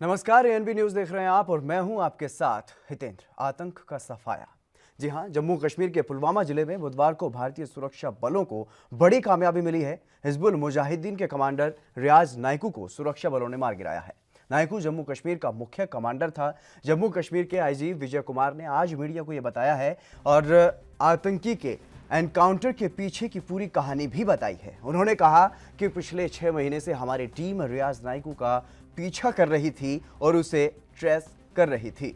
नमस्कार, ANB news देख रहे हैं आप और मैं हूं आपके साथ हितेंद्र। आतंक का सफाया। जी हां, जम्मू कश्मीर के पुलवामा जिले में बुधवार को भारतीय सुरक्षा बलों को बड़ी कामयाबी मिली है। हिजबुल मुजाहिदीन के कमांडर रियाज नाइकू को सुरक्षा बलों ने मार गिराया है। नाइकू जम्मू कश्मीर का मुख्य कमांडर था। जम्मू कश्मीर के आईजी विजय कुमार ने आज मीडिया को यह बताया है और आतंकी के एनकाउंटर के पीछे की पूरी कहानी भी बताई है। उन्होंने कहा कि पिछले 6 महीने से हमारी टीम रियाज नाइकू का पीछा कर रही थी और उसे ट्रेस कर रही थी।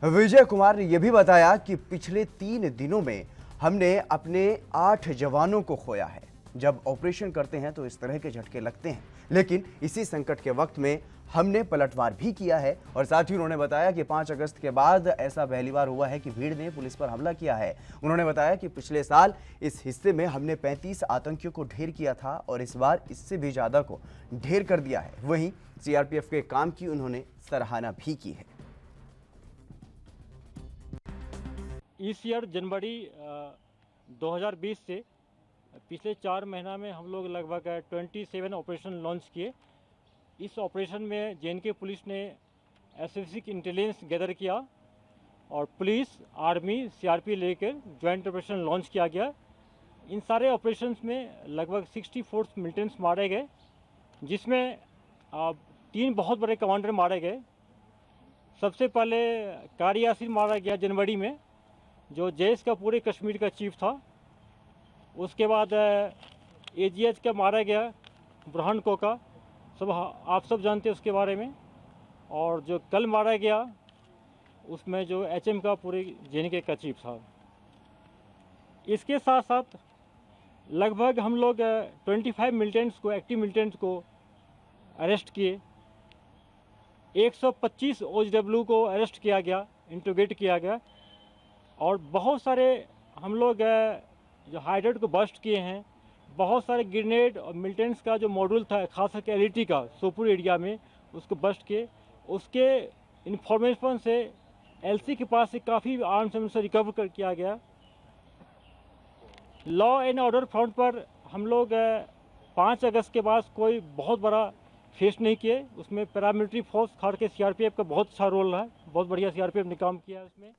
विजय कुमार ने यह भी बताया कि पिछले 3 दिनों में हमने अपने 8 जवानों को खोया है। जब ऑपरेशन करते हैं तो इस तरह के झटके लगते हैं, लेकिन इसी संकट के वक्त में हमने पलटवार भी किया है। और साथ ही उन्होंने बताया कि 5 अगस्त के बाद ऐसा पहली बार हुआ है कि भीड़ ने पुलिस पर हमला किया है। उन्होंने बताया कि पिछले साल इस हिस्से में हमने 35 आतंकियों को ढेर किया था और इस बार इससे भी ज्यादा को ढेर कर दिया है। वहीं सीआरपीएफ के काम की उन्होंने सराहना भी की है। इस ईयर जनवरी 2020 से पिछले 4 महीना में हम लोग लगभग 27 ऑपरेशन लॉन्च किए। इस ऑपरेशन में जेएनके पुलिस ने एसएससी की इंटेलिजेंस गैदर किया और पुलिस, आर्मी, सीआरपी लेकर ज्वाइंट ऑपरेशन लॉन्च किया गया। इन सारे ऑपरेशंस में लगभग 64 मिलिटेंट्स मारे गए, जिसमें 3 बहुत बड़े कमांडर मारे गए। सबसे पहले कारी यासीन मारा गया जनवरी में, जो जैश का पूरे कश्मीर का चीफ था। उसके बाद एजीएच का मारा गया बुरहान कोका, आप सब जानते हैं उसके बारे में। और जो कल मारा गया उसमें जो एचएम का पूरे जेएनके का चीफ था। इसके साथ साथ लगभग हम लोग 25 मिलिटेंट्स को, एक्टिव मिलिटेंट्स को अरेस्ट किए। 125 ओएचडब्ल्यू को अरेस्ट किया गया, इंट्रोगेट किया गया। और बहुत सारे हम लोग जो हाइड्रेट को बस्ट किए हैं। बहुत सारे ग्रेनेड और मिलिटेंट्स का जो मॉड्यूल था, खास करके एलईटी का सोपुर एरिया में, उसको बस्ट किए। उसके इंफॉर्मेशन से एलसी के पास से काफ़ी आर्म्स हमसे रिकवर किया गया। लॉ एंड ऑर्डर फ्रंट पर हम लोग 5 अगस्त के बाद कोई बहुत बड़ा फेस नहीं किए। उसमें पैरामिलिट्री फोर्स खास के सीआरपीएफ का बहुत अच्छा रोल है, बहुत बढ़िया सीआरपीएफ ने काम किया उसमें।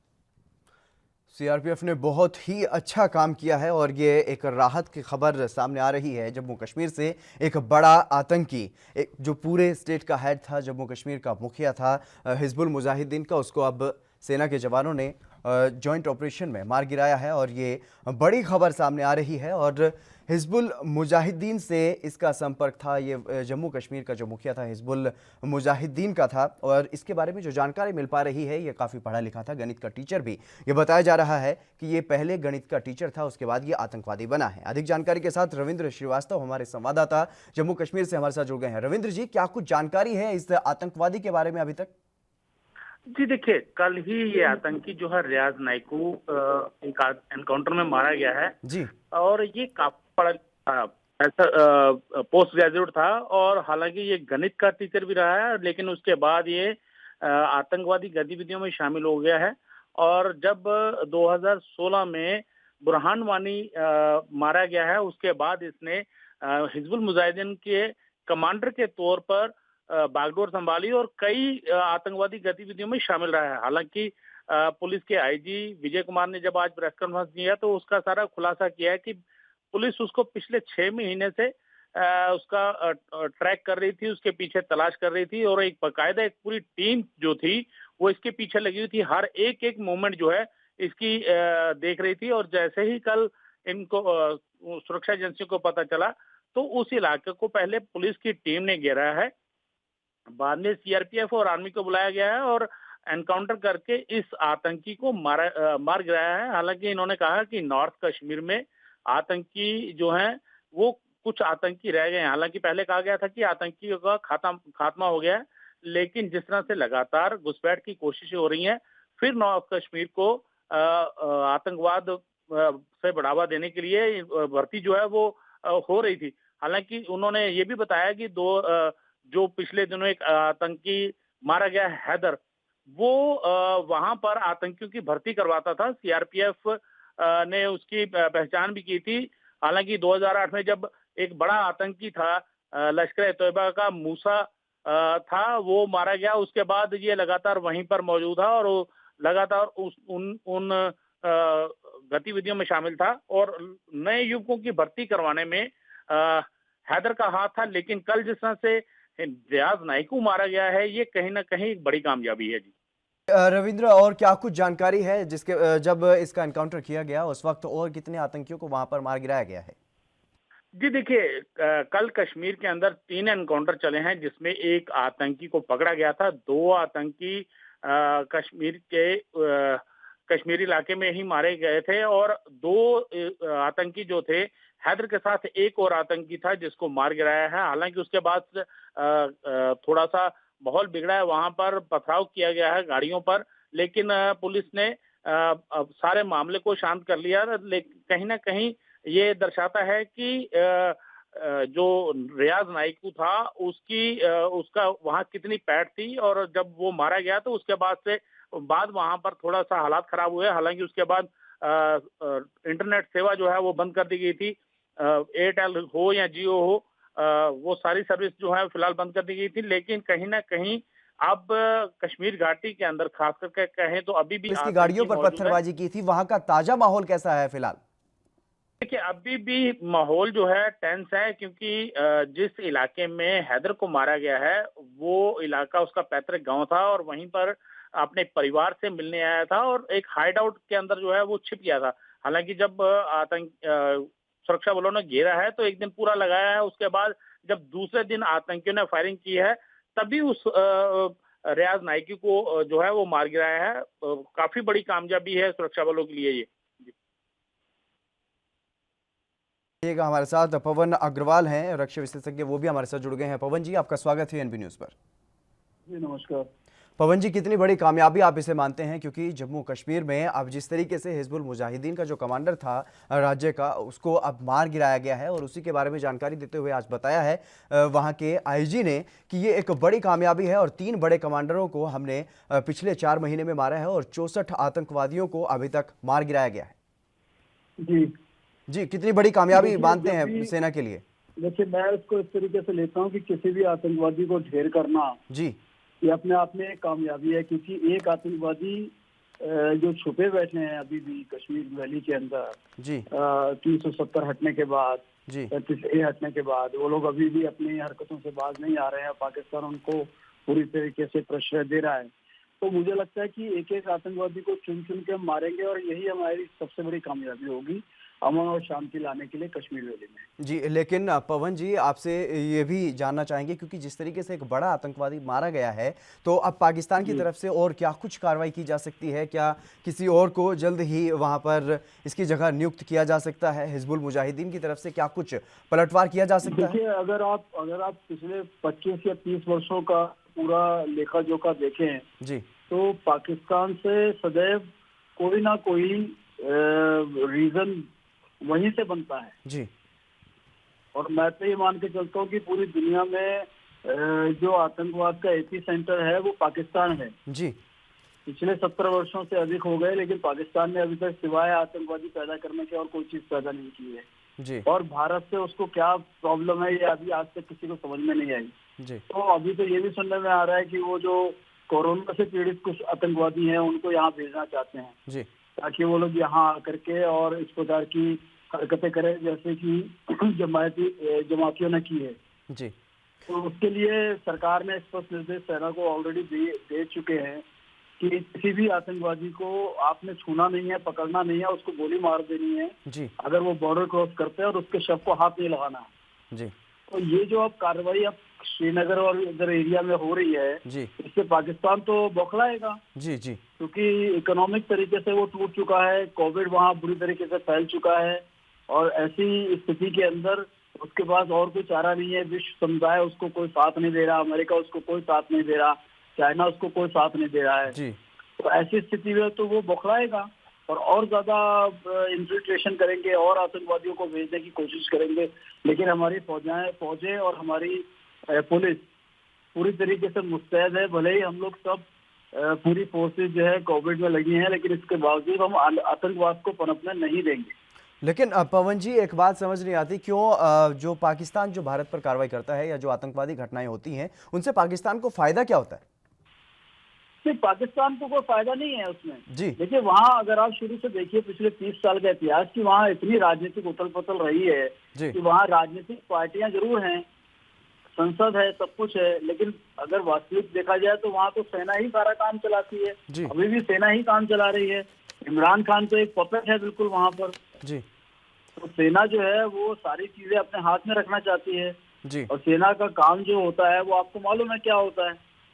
सीआरपीएफ ने बहुत ही अच्छा काम किया है और ये एक राहत की खबर सामने आ रही है। जम्मू कश्मीर से एक बड़ा आतंकी, एक जो पूरे स्टेट का हेड था, जम्मू कश्मीर का मुखिया था हिजबुल मुजाहिदीन का, उसको अब सेना के जवानों ने जॉइंट ऑपरेशन में मार गिराया है और ये बड़ी खबर सामने आ रही है। और हिजबुल मुजाहिदीन से इसका संपर्क था, ये जम्मू कश्मीर का जो मुखिया था हिजबुल मुजाहिदीन का था। और इसके बारे में जो जानकारी मिल पा रही है, ये काफ़ी पढ़ा लिखा था, गणित का टीचर भी। ये बताया जा रहा है कि ये पहले गणित का टीचर था, उसके बाद ये आतंकवादी बना है। अधिक जानकारी के साथ रविंद्र श्रीवास्तव, हमारे संवाददाता जम्मू कश्मीर से हमारे साथ जुड़ गए हैं। रविंद्र जी, क्या कुछ जानकारी है इस आतंकवादी के बारे में अभी तक? जी देखिए, कल ही ये आतंकी जो है रियाज नाइकू एक एनकाउंटर में मारा गया है। जी। और ये काफी बड़ा ऐसा पोस्ट ग्रेजुएट था और हालांकि ये गणित का टीचर भी रहा है, लेकिन उसके बाद ये आतंकवादी गतिविधियों में शामिल हो गया है। और जब 2016 में बुरहान वानी मारा गया है, उसके बाद इसने हिजबुल मुजाहिदीन के कमांडर के तौर पर बागडोर संभाली और कई आतंकवादी गतिविधियों में शामिल रहा है। हालांकि पुलिस के आईजी विजय कुमार ने जब आज प्रेस कॉन्फ्रेंस दिया तो उसका सारा खुलासा किया है कि पुलिस उसको पिछले 6 महीने से उसका ट्रैक कर रही थी, उसके पीछे तलाश कर रही थी और एक बाकायदा एक पूरी टीम जो थी वो इसके पीछे लगी हुई थी। हर एक एक मूवमेंट जो है इसकी देख रही थी। और जैसे ही कल इनको सुरक्षा एजेंसियों को पता चला तो उस इलाके को पहले पुलिस की टीम ने घेरा है, बाद में सीआरपीएफ और आर्मी को बुलाया गया है और एनकाउंटर करके इस आतंकी को मार गिराया है। हालांकि इन्होंने कहा कि नॉर्थ कश्मीर में आतंकी जो हैं वो कुछ आतंकी रह गए हैं। हालांकि पहले कहा गया था कि आतंकियों का खात्मा हो गया है, लेकिन जिस तरह से लगातार घुसपैठ की कोशिशें हो रही हैं, फिर नॉर्थ कश्मीर को आतंकवाद से बढ़ावा देने के लिए भर्ती जो है वो हो रही थी। हालांकि उन्होंने ये भी बताया कि जो पिछले दिनों एक आतंकी मारा गया है हैदर, वो वहां पर आतंकियों की भर्ती करवाता था। सीआरपीएफ ने उसकी पहचान भी की थी। हालांकि 2008 में जब एक बड़ा आतंकी था लश्कर ए तोयबा का मूसा था वो मारा गया। उसके बाद ये लगातार वहीं पर मौजूद था और वो लगातार उन गतिविधियों में शामिल था और नए युवकों की भर्ती करवाने में हैदर का हाथ था। लेकिन कल जिस तरह से रियाज नाइक को मारा गया है, ये कहीं ना कहीं एक बड़ी कामयाबी है जी। रविंद्र, और क्या कुछ जानकारी है जिसके जब इसका एनकाउंटर किया गया उस वक्त और कितने आतंकियों को वहां पर मार गिराया गया है? जी देखिए, कल कश्मीर के अंदर 3 एनकाउंटर चले हैं जिसमें एक आतंकी को पकड़ा गया था। 2 आतंकी कश्मीर के कश्मीरी इलाके में ही मारे गए थे और 2 आतंकी जो थे, हैदर के साथ एक और आतंकी था जिसको मार गिराया है। हालांकि उसके बाद थोड़ा सा माहौल बिगड़ा है, वहां पर पथराव किया गया है गाड़ियों पर, लेकिन पुलिस ने अब सारे मामले को शांत कर लिया। लेकिन कहीं ना कहीं ये दर्शाता है कि जो रियाज नाइकू था उसका वहां कितनी पैठ थी और जब वो मारा गया तो उसके बाद वहां पर थोड़ा सा हालात खराब हुए। हालांकि उसके बाद इंटरनेट सेवा जो है वो बंद कर दी गई थी। एयरटेल हो या जियो हो, वो सारी सर्विस जो है फिलहाल बंद कर दी गई थी। लेकिन कहीं ना कहीं अब कश्मीर घाटी के अंदर खास करके कहें तो अभी भी पुलिस की गाड़ियों आतंकी पर मौजूद है। पत्थरबाजी की थी, वहां का ताजा माहौल कैसा है फिलहाल? देखिए, अभी भी माहौल जो है टेंस है क्योंकि जिस इलाके में हैदर को मारा गया है वो इलाका उसका पैतृक गांव था और वहीं पर अपने परिवार से मिलने आया था और एक हाइड आउट के अंदर जो है वो छिप गया था। हालांकि जब सुरक्षा बलों ने घेरा है तो एक दिन पूरा लगाया है। उसके बाद जब दूसरे दिन आतंकियों ने फायरिंग की है तभी उस रियाज नाइकी को जो है वो मार गिराया है। काफी बड़ी कामयाबी है सुरक्षा बलों के लिए ये। हमारे साथ पवन अग्रवाल हैं, रक्षा विशेषज्ञ, वो भी हमारे साथ जुड़ गए हैं। पवन जी, आपका स्वागत है एनबी न्यूज पर। जी नमस्कार। पवन जी, कितनी बड़ी कामयाबी आप इसे मानते हैं, क्योंकि जम्मू कश्मीर में अब जिस तरीके से हिजबुल मुजाहिदीन का जो कमांडर था राज्य का, उसको अब मार गिराया गया है और उसी के बारे में जानकारी देते हुए आज बताया है वहां के आईजी ने कि ये एक बड़ी कामयाबी है और 3 बड़े कमांडरों को हमने पिछले 4 महीने में मारा है और 64 आतंकवादियों को अभी तक मार गिराया गया है। जी, कितनी बड़ी कामयाबी मानते हैं सेना के लिए? देखिए, मैं इसको इस तरीके से लेता हूँ कि किसी भी आतंकवादी को ढेर करना जी, ये अपने आप में एक कामयाबी है, क्योंकि एक आतंकवादी जो छुपे बैठे हैं अभी भी कश्मीर वैली के अंदर जी, 370 हटने के बाद, जी, 35A हटने के बाद, वो लोग अभी भी अपनी हरकतों से बाज नहीं आ रहे हैं। पाकिस्तान उनको पूरी तरीके से प्रश्रय दे रहा है। तो मुझे लगता है कि एक एक आतंकवादी को चुन चुन के हम मारेंगे और यही हमारी सबसे बड़ी कामयाबी होगी अमन और शांति लाने के लिए कश्मीर वैली में। जी, लेकिन पवन जी, आपसे ये भी जानना चाहेंगे, क्योंकि जिस तरीके से एक बड़ा आतंकवादी मारा गया है, तो अब पाकिस्तान की तरफ से और क्या कुछ कार्रवाई की जा सकती है? क्या किसी और को जल्द ही वहां पर इसकी जगह नियुक्त किया जा सकता है? हिजबुल मुजाहिदीन की तरफ से क्या कुछ पलटवार किया जा सकता है? देखिए, अगर आप पिछले 25 या 30 वर्षों का पूरा लेखा जोखा देखें जी, तो पाकिस्तान से सदैव कोई ना कोई रीजन वहीं से बनता है। जी, और मैं तो ये मान के चलता हूँ कि पूरी दुनिया में जो आतंकवाद का एपी सेंटर है वो पाकिस्तान है। जी, पिछले 70 वर्षों से अधिक हो गए, लेकिन पाकिस्तान ने अभी तक सिवाय आतंकवादी पैदा करने के और कोई चीज पैदा नहीं की है। जी, और भारत से उसको क्या प्रॉब्लम है ये अभी आज तक किसी को समझ में नहीं आई। जी, तो अभी तो ये भी सुनने में आ रहा है कि वो जो कोरोना से पीड़ित कुछ आतंकवादी हैं उनको यहाँ भेजना चाहते हैं, जी, ताकि वो लोग यहाँ आकर के और इस प्रकार की हरकतें करें जैसे कि जमातियों ने की है। जी, तो उसके लिए सरकार ने स्पष्ट निर्देश सेना को ऑलरेडी दे चुके हैं कि किसी भी आतंकवादी को आपने छूना नहीं है, पकड़ना नहीं है, उसको गोली मार देनी है जी, अगर वो बॉर्डर क्रॉस करते हैं और उसके शव को हाथ नहीं लगाना। जी, तो ये जो अब कार्रवाई अब श्रीनगर और इधर एरिया में हो रही है, जी, इससे पाकिस्तान तो बौखलाएगा, जी, जी, क्योंकि इकोनॉमिक तरीके से वो टूट चुका है। कोविड वहाँ बुरी तरीके से फैल चुका है और ऐसी स्थिति के अंदर उसके पास और कोई चारा नहीं है। विश्व समुदाय उसको कोई साथ नहीं दे रहा, अमेरिका उसको कोई साथ नहीं दे रहा, चाइना उसको कोई साथ नहीं दे रहा है। जी, तो ऐसी स्थिति में तो वो बौखलाएगा और ज्यादा इन्फिल्ट्रेशन करेंगे और आतंकवादियों को भेजने की कोशिश करेंगे। लेकिन हमारी फौजें और हमारी पुलिस पूरी तरीके से मुस्तैद है। भले ही हम लोग सब पूरी फोर्सेज जो है कोविड में लगी हैं, लेकिन इसके बावजूद हम आतंकवाद को पनपने नहीं देंगे। लेकिन पवन जी, एक बात समझ नहीं आती, क्यों जो पाकिस्तान जो भारत पर कार्रवाई करता है या जो आतंकवादी घटनाएं होती हैं उनसे पाकिस्तान को फायदा क्या होता है? सिर्फ पाकिस्तान को कोई फायदा नहीं है उसमें। जी देखिए, वहाँ अगर आप शुरू से देखिए पिछले 30 साल का इतिहास, की वहाँ इतनी राजनीतिक उथल पुथल रही है जी कि वहाँ राजनीतिक पार्टियां जरूर हैं, संसद है, सब कुछ है, लेकिन अगर वास्तविक देखा जाए तो वहाँ तो सेना ही सारा काम चलाती है। जी अभी भी सेना ही काम चला रही है। इमरान खान तो एक पपेट है बिल्कुल वहाँ पर। जी तो सेना जो है वो सारी चीजें अपने हाथ में रखना चाहती है, जी और सेना का काम जो होता है वो आपको मालूम है क्या होता है।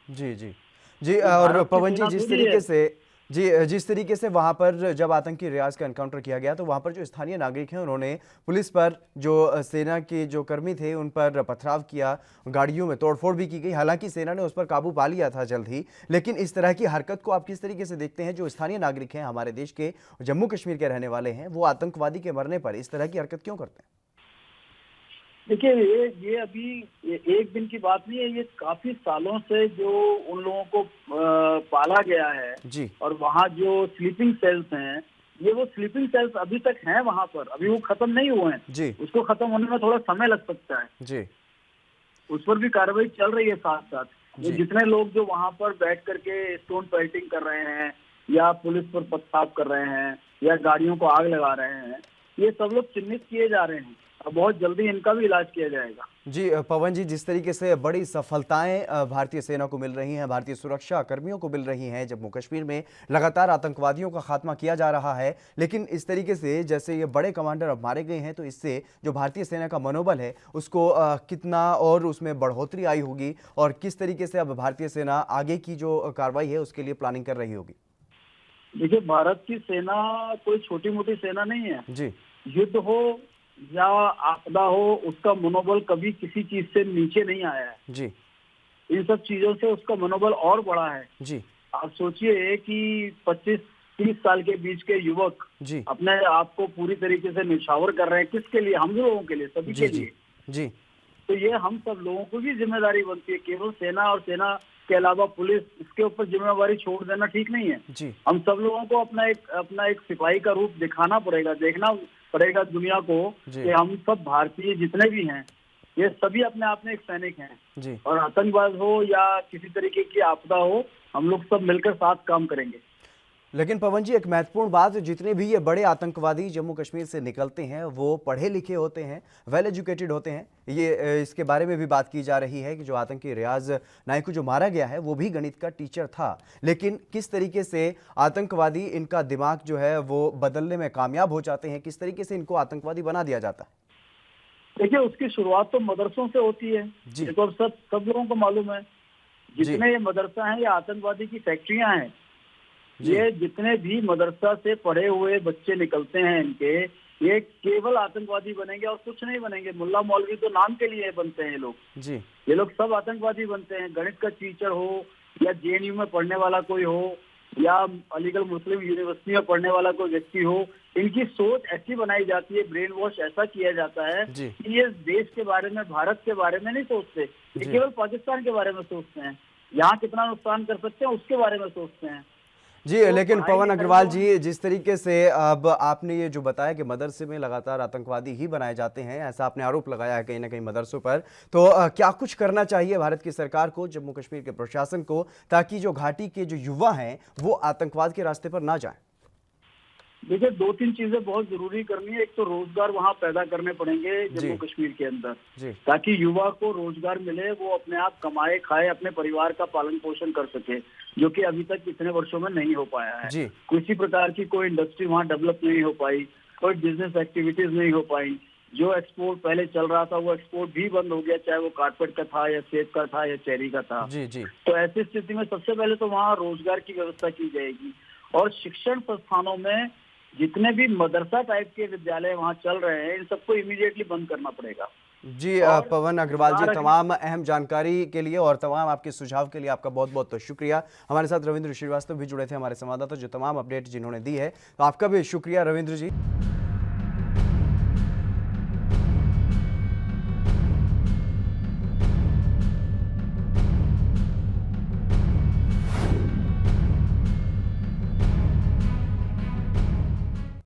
जी जी जी ये और भारत की पवन जी, सेना जिस थोड़ी तरीके है। से जिस तरीके से वहां पर जब आतंकी रियाज का एनकाउंटर किया गया तो वहां पर जो स्थानीय नागरिक हैं उन्होंने पुलिस पर, जो सेना के जो कर्मी थे उन पर पथराव किया, गाड़ियों में तोड़फोड़ भी की गई। हालांकि सेना ने उस पर काबू पा लिया था जल्द ही, लेकिन इस तरह की हरकत को आप किस तरीके से देखते हैं? जो स्थानीय नागरिक हैं, हमारे देश के, जम्मू कश्मीर के रहने वाले हैं, वो आतंकवादी के मरने पर इस तरह की हरकत क्यों करते हैं? देखिए, ये अभी एक दिन की बात नहीं है, ये काफी सालों से जो उन लोगों को पाला गया है। जी और वहाँ जो स्लीपिंग सेल्स हैं, ये वो स्लीपिंग सेल्स अभी तक हैं वहाँ पर, अभी वो खत्म नहीं हुए हैं। जी उसको खत्म होने में थोड़ा समय लग सकता है। जी उस पर भी कार्रवाई चल रही है साथ साथ। ये जी जितने लोग जो वहाँ पर बैठ करके स्टोन पेल्टिंग कर रहे हैं, या पुलिस पर पथराव कर रहे हैं, या गाड़ियों को आग लगा रहे हैं, ये सब लोग चिन्हित किए जा रहे हैं। अब बहुत जल्दी इनका भी इलाज किया जाएगा। जी पवन जी, जिस तरीके से बड़ी सफलताएं भारतीय सेना को मिल रही हैं, भारतीय सुरक्षा कर्मियों को मिल रही हैं, जम्मू कश्मीर में लगातार आतंकवादियों का खात्मा किया जा रहा है, लेकिन इस तरीके से जैसे ये बड़े कमांडर अब मारे गए हैं, तो इससे जो भारतीय सेना का मनोबल है उसको कितना और उसमें बढ़ोतरी आई होगी, और किस तरीके से अब भारतीय सेना आगे की जो कार्रवाई है उसके लिए प्लानिंग कर रही होगी? देखिए, भारत की सेना कोई छोटी मोटी सेना नहीं है। जी युद्ध हो या आपदा हो, उसका मनोबल कभी किसी चीज से नीचे नहीं आया है। जी इन सब चीजों से उसका मनोबल और बढ़ा है। जी आप सोचिए कि 25-30 साल के बीच के युवक जी अपने आप को पूरी तरीके से निछावर कर रहे हैं। किसके लिए? हम लोगों के लिए, सभी जी के जी लिए। जी तो ये हम सब लोगों को भी जिम्मेदारी बनती है। केवल सेना और सेना के अलावा पुलिस, इसके ऊपर जिम्मेवारी छोड़ देना ठीक नहीं है। जी हम सब लोगों को अपना एक सिपाही का रूप दिखाना पड़ेगा, देखना पड़ेगा दुनिया को जी कि हम सब भारतीय जितने भी हैं, ये सभी अपने आप में एक सैनिक हैं। जी और आतंकवाद हो या किसी तरीके की आपदा हो, हम लोग सब मिलकर साथ काम करेंगे। लेकिन पवन जी, एक महत्वपूर्ण बात, जितने भी ये बड़े आतंकवादी जम्मू कश्मीर से निकलते हैं वो पढ़े लिखे होते हैं, वेल एजुकेटेड होते हैं। ये इसके बारे में भी बात की जा रही है कि जो आतंकी रियाज नाइक को जो मारा गया है वो भी गणित का टीचर था, लेकिन किस तरीके से आतंकवादी, इनका दिमाग जो है वो बदलने में कामयाब हो जाते हैं, किस तरीके से इनको आतंकवादी बना दिया जाता है? देखिए, उसकी शुरुआत तो मदरसों से होती है। जी। ये तो सब लोगों को मालूम है। जितने ये मदरसा हैं, ये आतंकवादी की फैक्ट्रियां हैं। जी। ये जितने भी मदरसा से पढ़े हुए बच्चे निकलते हैं इनके, ये केवल आतंकवादी बनेंगे और कुछ नहीं बनेंगे। मुल्ला मौलवी तो नाम के लिए बनते हैं ये लोग। जी ये लोग सब आतंकवादी बनते हैं। गणित का टीचर हो, या जेएनयू में पढ़ने वाला कोई हो, या अलीगढ़ मुस्लिम यूनिवर्सिटी में पढ़ने वाला कोई व्यक्ति हो, इनकी सोच ऐसी बनाई जाती है, ब्रेन वॉश ऐसा किया जाता है जी। कि ये देश के बारे में, भारत के बारे में नहीं सोचते। ये जी। केवल पाकिस्तान के बारे में सोचते हैं। यहाँ कितना नुकसान कर सकते हैं उसके बारे में सोचते हैं। जी तो लेकिन पढ़ाई पवन लिखाई अग्रवाल तो- जी, जिस तरीके से अब आपने ये जो बताया कि मदरसे में लगातार आतंकवादी ही बनाए जाते हैं, ऐसा आपने आरोप लगाया है कहीं ना कहीं मदरसों पर, तो क्या कुछ करना चाहिए भारत की सरकार को, जम्मू कश्मीर के प्रशासन को, ताकि जो घाटी के जो युवा हैं वो आतंकवाद के रास्ते पर ना जाएं? देखिए, 2-3 चीजें बहुत जरूरी करनी है। एक तो रोजगार वहाँ पैदा करने पड़ेंगे जी। जम्मू कश्मीर के अंदर, जी ताकि युवा को रोजगार मिले, वो अपने आप कमाए खाए, अपने परिवार का पालन पोषण कर सके, जो कि अभी तक इतने वर्षों में नहीं हो पाया है। जी किसी प्रकार की कोई इंडस्ट्री वहाँ डेवलप नहीं हो पाई, कोई बिजनेस एक्टिविटीज नहीं हो पाई। जो एक्सपोर्ट पहले चल रहा था वो एक्सपोर्ट भी बंद हो गया, चाहे वो कारपेट का था या सेब का था या चेरी का था। जी जी तो ऐसी स्थिति में सबसे पहले तो वहाँ रोजगार की व्यवस्था की जाएगी। और शिक्षण संस्थानों में जितने भी मदरसा टाइप के विद्यालय वहाँ चल रहे हैं, इन सबको इमीडिएटली बंद करना पड़ेगा। जी और पवन अग्रवाल जी, सरकार तमाम अहम जानकारी के लिए और तमाम आपके सुझाव के लिए आपका बहुत बहुत तो शुक्रिया। हमारे साथ रविंद्र श्रीवास्तव भी जुड़े थे, हमारे संवाददाता, जो तमाम अपडेट जिन्होंने दी है, तो आपका भी शुक्रिया रविंद्र जी।